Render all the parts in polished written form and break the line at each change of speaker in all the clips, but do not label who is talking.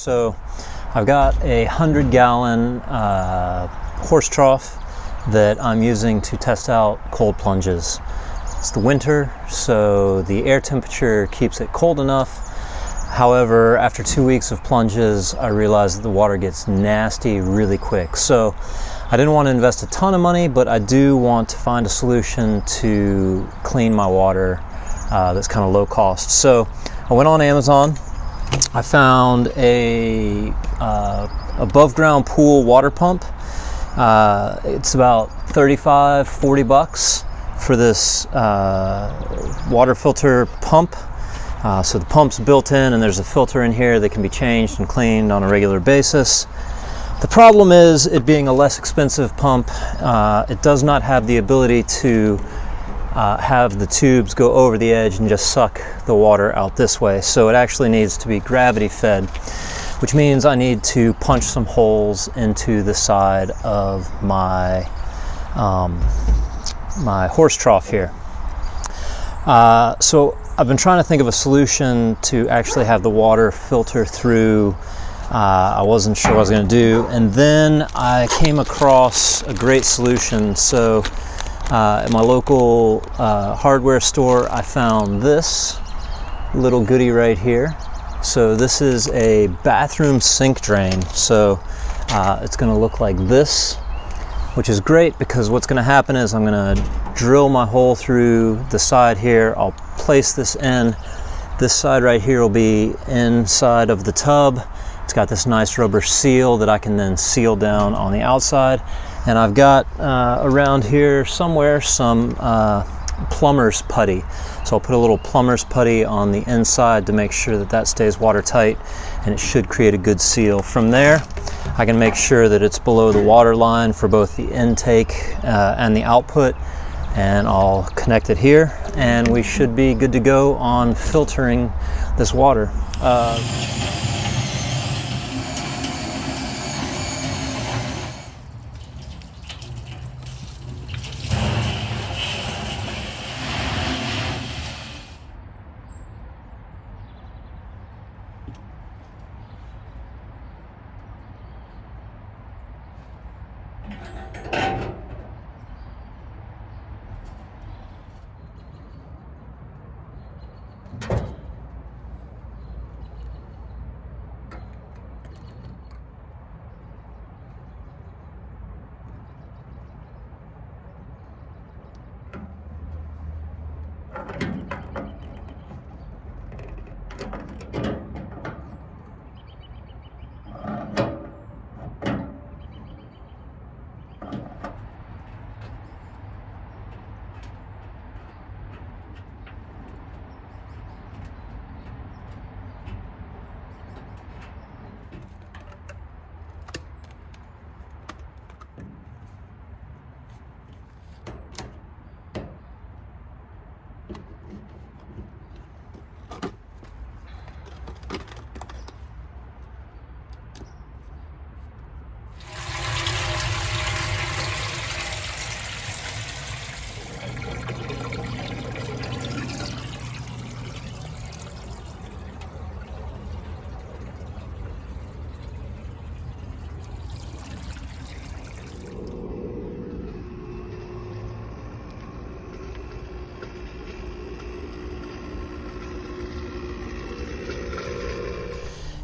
So I've got a 100-gallon horse trough that I'm using to test out cold plunges. It's the winter, so the air temperature keeps it cold enough. However, after 2 weeks of plunges, I realized that the water gets nasty really quick. So I didn't want to invest a ton of money, but I do want to find a solution to clean my water that's kind of low cost. So I went on Amazon. I found a above ground pool water pump. It's about $35-40 for this water filter pump. So the pump's built in and there's a filter in here that can be changed and cleaned on a regular basis. The problem is, it being a less expensive pump, it does not have the ability to have the tubes go over the edge and just suck the water out this way. So it actually needs to be gravity fed, which means I need to punch some holes into the side of my my horse trough here. So I've been trying to think of a solution to actually have the water filter through. I wasn't sure what I was going to do, and then I came across a great solution. So at my local hardware store, I found this little goodie right here. So this is a bathroom sink drain. So it's going to look like this, which is great because what's going to happen is I'm going to drill my hole through the side here. I'll place this in. This side right here will be inside of the tub. It's got this nice rubber seal that I can then seal down on the outside. And I've got around here somewhere some plumber's putty. So I'll put a little plumber's putty on the inside to make sure that that stays watertight, and it should create a good seal. From there, I can make sure that it's below the water line for both the intake and the output, and I'll connect it here, and we should be good to go on filtering this water.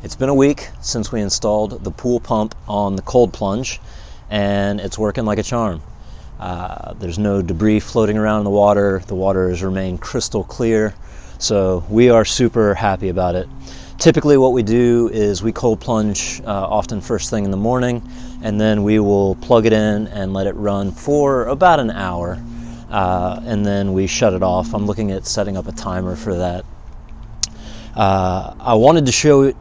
It's been a week since we installed the pool pump on the cold plunge, and it's working like a charm. There's no debris floating around in the water. The water has remained crystal clear, so we are super happy about it. Typically what we do is we cold plunge often first thing in the morning, and then we will plug it in and let it run for about an hour, and then we shut it off. I'm looking at setting up a timer for that. I wanted to show it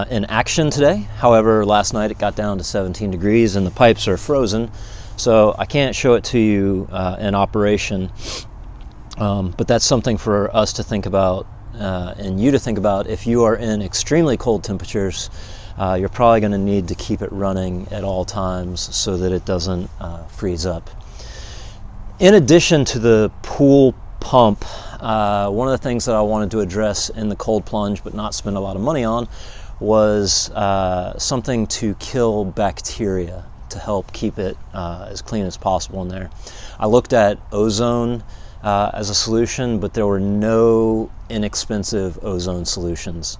in action today. However, last night it got down to 17 degrees and the pipes are frozen, so I can't show it to you in operation. But that's something for us to think about and you to think about. If you are in extremely cold temperatures, you're probably going to need to keep it running at all times so that it doesn't freeze up. In addition to the pool pump, one of the things that I wanted to address in the cold plunge but not spend a lot of money on was something to kill bacteria, to help keep it as clean as possible in there. I looked at ozone as a solution, but there were no inexpensive ozone solutions.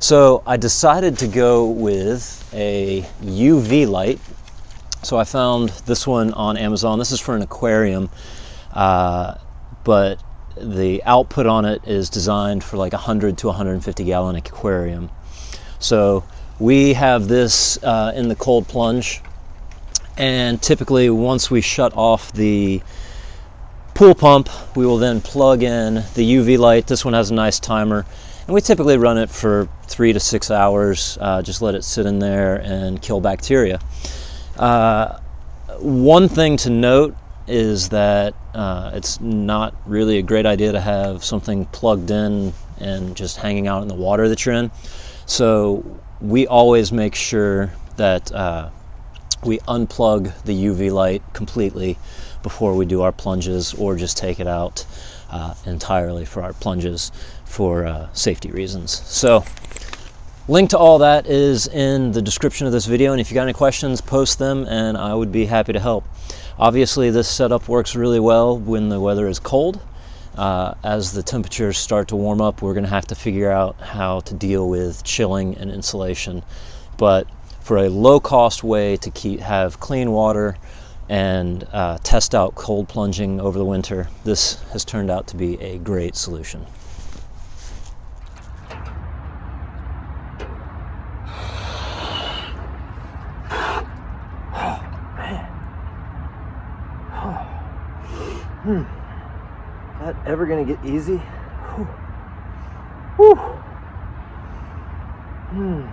So I decided to go with a UV light. So I found this one on Amazon. This is for an aquarium, but the output on it is designed for like 100 to 150 gallon aquarium. So we have this in the cold plunge, and typically once we shut off the pool pump, we will then plug in the UV light. This one has a nice timer, and we typically run it for 3 to 6 hours, just let it sit in there and kill bacteria. One thing to note is that it's not really a great idea to have something plugged in and just hanging out in the water that you're in. So we always make sure that we unplug the UV light completely before we do our plunges, or just take it out entirely for our plunges for safety reasons. So link to all that is in the description of this video, and if you got any questions, post them and I would be happy to help. Obviously this setup works really well when the weather is cold. As the temperatures start to warm up, we're going to have to figure out how to deal with chilling and insulation. But for a low-cost way to have clean water and test out cold plunging over the winter, this has turned out to be a great solution. Is that ever gonna get easy? Whew. Whew.